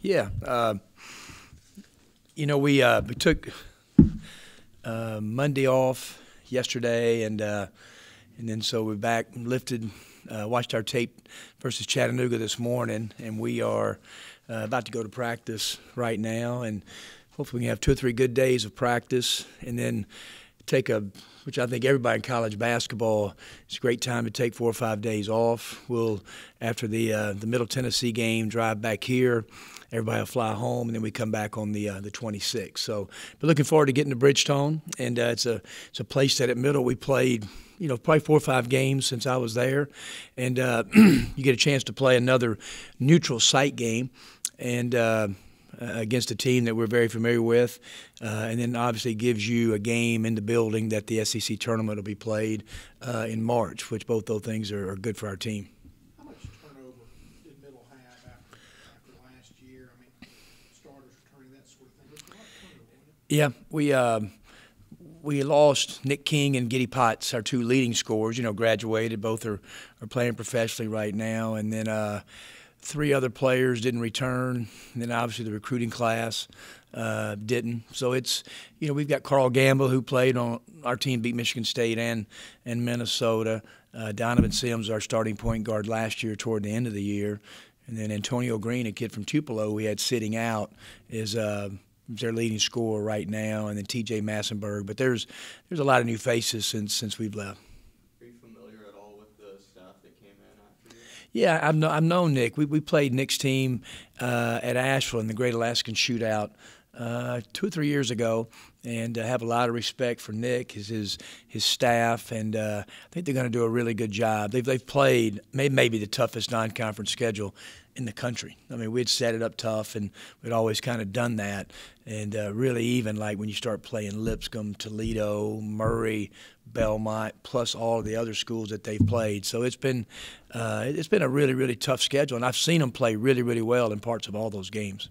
Yeah, we took Monday off yesterday, and then so we're back, lifted, watched our tape versus Chattanooga this morning, and we are about to go to practice right now, and hopefully we can have 2 or 3 good days of practice, and then take which I think everybody in college basketball, it's a great time to take 4 or 5 days off. We'll, after the Middle Tennessee game, drive back here. Everybody will fly home, and then we come back on the 26th. So, but looking forward to getting to Bridgestone, and it's a place that at Middle we played, probably 4 or 5 games since I was there, and you get a chance to play another neutral site game, and against a team that we're very familiar with, and then obviously gives you a game in the building that the SEC tournament will be played in March, which both those things are good for our team. How much turnover did Middle have after last year? I mean, starters returning, that sort of thing. There's a lot of turnover, wasn't it? Yeah, we lost Nick King and Giddy Potts, our 2 leading scorers. Graduated. Both are playing professionally right now, and then 3 other players didn't return, and then obviously the recruiting class didn't. So it's, we've got Carl Gamble, who played on our team, beat Michigan State and Minnesota. Donovan Sims, our starting point guard last year toward the end of the year. And then Antonio Green, a kid from Tupelo we had sitting out, is their leading scorer right now, and then T.J. Massenberg. But there's a lot of new faces since we've left. Yeah, I've known Nick. We played Nick's team at Asheville in the Great Alaskan Shootout 2 or 3 years ago, and have a lot of respect for Nick, his staff, and I think they're going to do a really good job. They've played maybe the toughest non-conference schedule in the country. I mean, we'd set it up tough, and we'd always kind of done that. And really, even like when you start playing Lipscomb, Toledo, Murray, Belmont, plus all of the other schools that they've played. So it's been a really, really tough schedule, and I've seen them play really, really well in parts of all those games.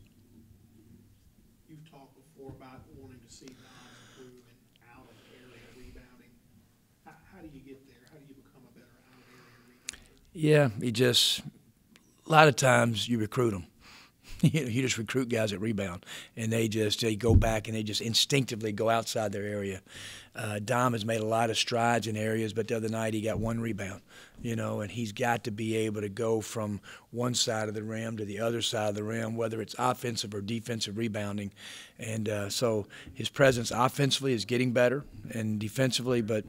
You've talked before about wanting to see Dom improve in out-of-area rebounding. How do you get there? How do you become a better out-of-area rebounder? Yeah, a lot of times you recruit them. You just recruit guys that rebound, and they go back and they just instinctively go outside their area. Dom has made a lot of strides in areas, but the other night he got 1 rebound, and he's got to be able to go from one side of the rim to the other side of the rim, whether it's offensive or defensive rebounding. And so his presence offensively is getting better, and defensively, but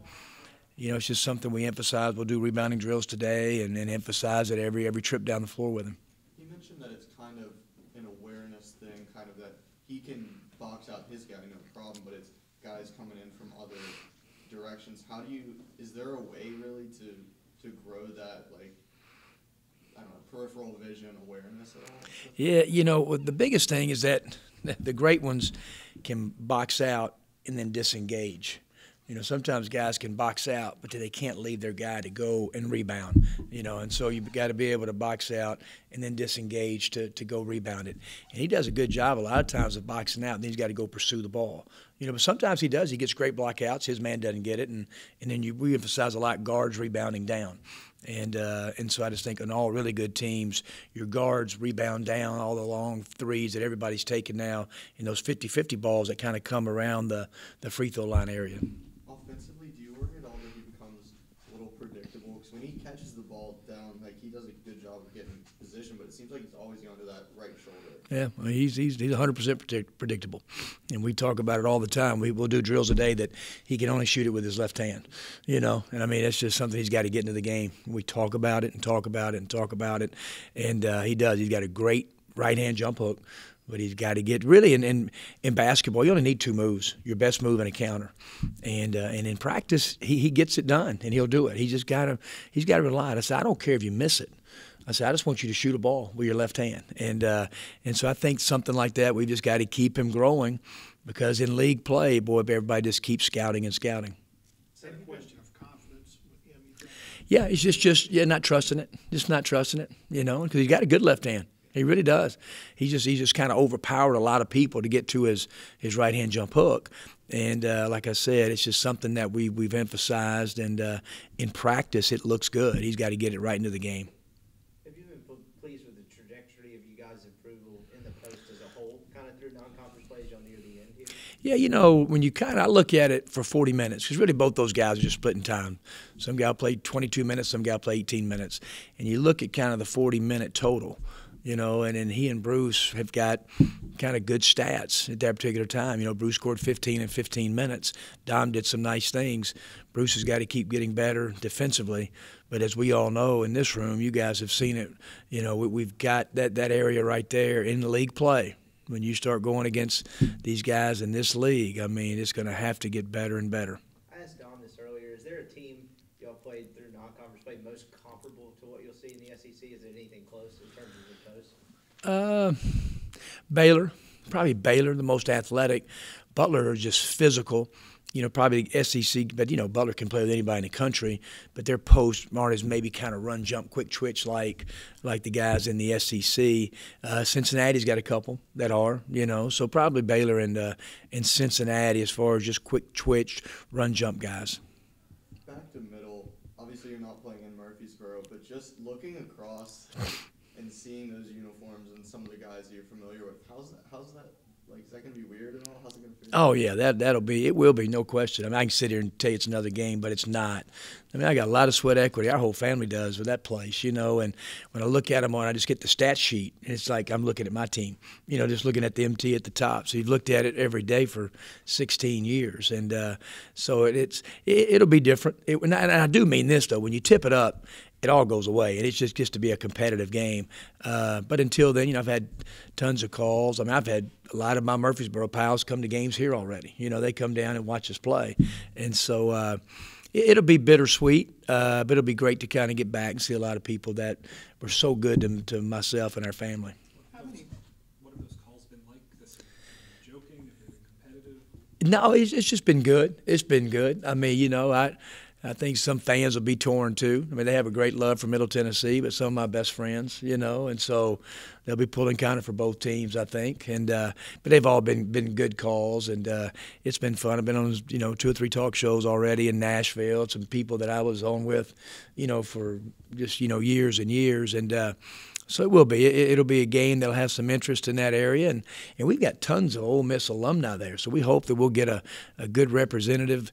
it's just something we emphasize. We'll do rebounding drills today and emphasize it every trip down the floor with him. You mentioned that it's kind of an awareness thing, kind of that he can box out his guy, no problem, but it's guys coming in from other directions. Is there a way really to grow that, like, I don't know, peripheral vision awareness at all? Yeah, the biggest thing is that the great ones can box out and then disengage. Sometimes guys can box out, but they can't leave their guy to go and rebound, and so you've got to be able to box out and then disengage to go rebound it. And he does a good job a lot of times of boxing out, and then he's got to go pursue the ball. But sometimes he does. He gets great blockouts. His man doesn't get it, and then we emphasize a lot guards rebounding down. And so I just think on all really good teams, your guards rebound down all the long threes that everybody's taking now, and those 50-50 balls that kind of come around the free throw line area. Offensively, do you worry at all that he becomes a little predictable? Because when he catches the ball down, like, he does a good job of getting position, but it seems like he's always going to that right shoulder. Yeah, well, he's 100% predictable, and we talk about it all the time. We'll do drills a day that he can only shoot it with his left hand, and I mean that's just something he's got to get into the game. We talk about it and talk about it and talk about it, and he does. He's got a great right-hand jump hook. But he's got to get really in basketball. You only need 2 moves: your best move and a counter. And in practice, he gets it done, and he'll do it. He's got to rely. I said, I don't care if you miss it. I said, I just want you to shoot a ball with your left hand. And so I think something like that, we just got to keep him growing, because in league play, boy, everybody just keeps scouting and scouting. Same question of confidence with him. You think? Yeah, it's just not trusting it. Just not trusting it. Because he's got a good left hand. He really does. He just kind of overpowered a lot of people to get to his right-hand jump hook. And like I said, it's just something that we've emphasized. And in practice, it looks good. He's got to get it right into the game. Have you been pleased with the trajectory of give you guys approval in the post as a whole, kind of through non-conference plays y'all near the end here? Yeah, you know, when you kind of look at it for 40 minutes, because really both those guys are just splitting time. Some guy played 22 minutes, some guy played 18 minutes. And you look at kind of the 40-minute total, you know, and then he and Bruce have got kind of good stats at that particular time. You know, Bruce scored 15 in 15 minutes. Dom did some nice things. Bruce has got to keep getting better defensively. But as we all know in this room, you guys have seen it, you know, we've got that area right there in the league play. When you start going against these guys in this league, I mean, it's going to have to get better and better. I asked Don this earlier. Is there a team y'all played through non-conference play most comparable to what you'll see in the SEC? Is there anything close in terms of the post? Baylor, probably Baylor, the most athletic. Butler is just physical. You know, probably SEC, but, you know, Butler can play with anybody in the country, but their post aren't as maybe kind of run, jump, quick twitch like the guys in the SEC. Cincinnati's got a couple that are, you know, so probably Baylor and Cincinnati as far as just quick twitch, run, jump guys. Back to middle, obviously you're not playing in Murfreesboro, but just looking across and seeing those uniforms and some of the guys that you're familiar with, how's that? Like, is that going to be weird at all? How's it going to feel? Oh, yeah, it will be, no question. I mean, I can sit here and tell you it's another game, but it's not. I mean, I got a lot of sweat equity. Our whole family does with that place, you know, and when I look at them I just get the stat sheet, and it's like I'm looking at my team, you know, just looking at the MT at the top. So you've looked at it every day for 16 years, and so it'll be different. And I do mean this, though. When you tip it up, it all goes away, and it just gets to be a competitive game. But until then, you know, I've had tons of calls. I mean, I've had a lot of my Murfreesboro pals come to games here already. You know, they come down and watch us play. And so it'll be bittersweet, but it'll be great to kind of get back and see a lot of people that were so good to myself and our family. What have those calls been like? This joking? Have they been competitive? No, it's just been good. It's been good. I mean, you know, I think some fans will be torn too. I mean, they have a great love for Middle Tennessee, but some of my best friends, you know, and so they'll be pulling kind of for both teams, I think. And but they've all been good calls, and it's been fun. I've been on, you know, 2 or 3 talk shows already in Nashville. Some people that I was on with, you know, for just, you know, years and years, and so it will be. It'll be a game that'll have some interest in that area, and we've got tons of Ole Miss alumni there. So we hope that we'll get a good representative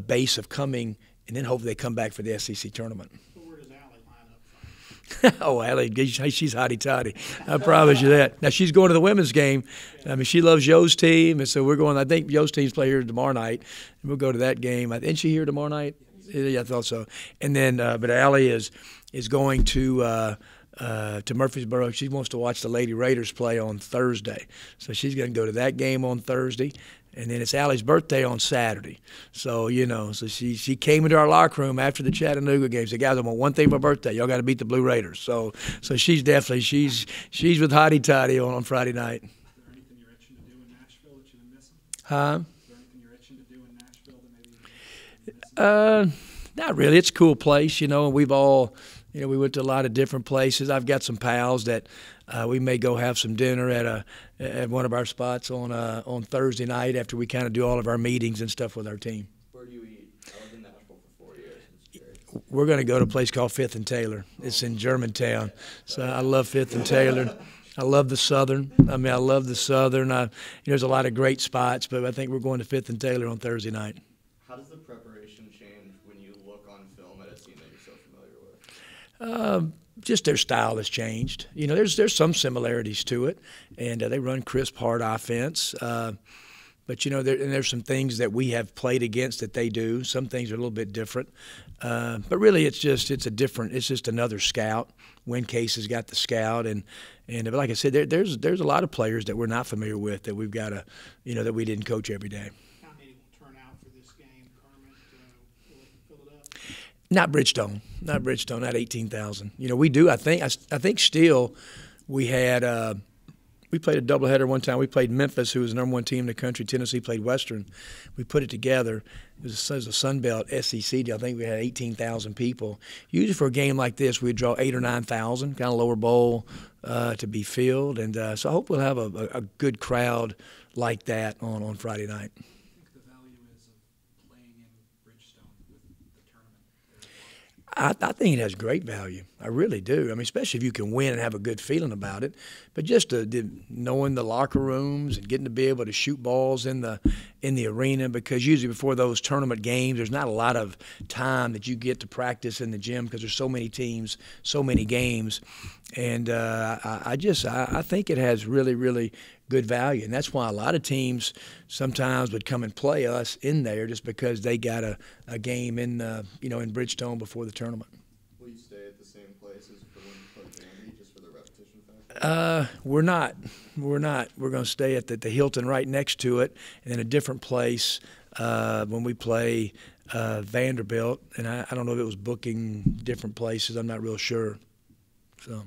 base of coming. And then hopefully they come back for the SEC tournament. So where does Allie line up from? Oh, Allie, she's hotty-totty. I promise you that. Now, she's going to the women's game. I mean, she loves Yo's team, and so we're going. I think Yo's team's play here tomorrow night, and we'll go to that game. Isn't she here tomorrow night? Yeah, I thought so. And then, but Allie is going to Murfreesboro. She wants to watch the Lady Raiders play on Thursday, so she's going to go to that game on Thursday. And then it's Allie's birthday on Saturday. So, you know, so she came into our locker room after the Chattanooga game. Said, guys, I want one thing for my birthday. Y'all got to beat the Blue Raiders. So she's definitely, she's with Hottie Toddy on Friday night. Is there anything you're itching to do in Nashville that you've been missing? Huh? Is there anything you're itching to do in Nashville that maybe you've been missing? Not really. It's a cool place, you know, and we've all, you know, we went to a lot of different places. I've got some pals that we may go have some dinner at one of our spots on Thursday night after we kind of do all of our meetings and stuff with our team. Where do you eat? I lived in Nashville for 4 years. We're going to go to a place called Fifth and Taylor. It's in Germantown. So I love Fifth and Taylor. I love the Southern. I mean, I love the Southern. There's a lot of great spots, but I think we're going to Fifth and Taylor on Thursday night. How does the preparation change when you look on film at a team that you're so familiar with? Just their style has changed. You know, there's some similarities to it, and they run crisp, hard offense. But, you know, there's some things that we have played against that they do. Some things are a little bit different. But really it's just another scout. Win Case has got the scout. And but like I said, there's a lot of players that we're not familiar with that we've got to, you know, that we didn't coach every day. How many will turn out for this game, Kermit? Will it fill it up? Not Bridgestone, not 18,000. You know, we do. I think still we had we played a doubleheader one time. We played Memphis, who was the #1 team in the country. Tennessee played Western. We put it together. It was a Sun Belt SEC deal. I think we had 18,000 people. Usually for a game like this, we'd draw 8,000 or 9,000, kind of lower bowl to be filled. And so I hope we'll have a good crowd like that on Friday night. What do you think the value is of playing in Bridgestone with the tournament? I think it has great value. I really do. I mean, especially if you can win and have a good feeling about it. But just knowing the locker rooms and getting to be able to shoot balls in the arena, because usually before those tournament games, there's not a lot of time that you get to practice in the gym because there's so many teams, so many games, and I think it has really, really good value, and that's why a lot of teams sometimes would come and play us in there just because they got a game in in Bridgestone before the tournament. Will you stay at the same place as for when you play Vandy, just for the repetition factor? We're not. We're going to stay at the Hilton right next to it, and then a different place when we play Vanderbilt. And I don't know if it was booking different places. I'm not real sure. So.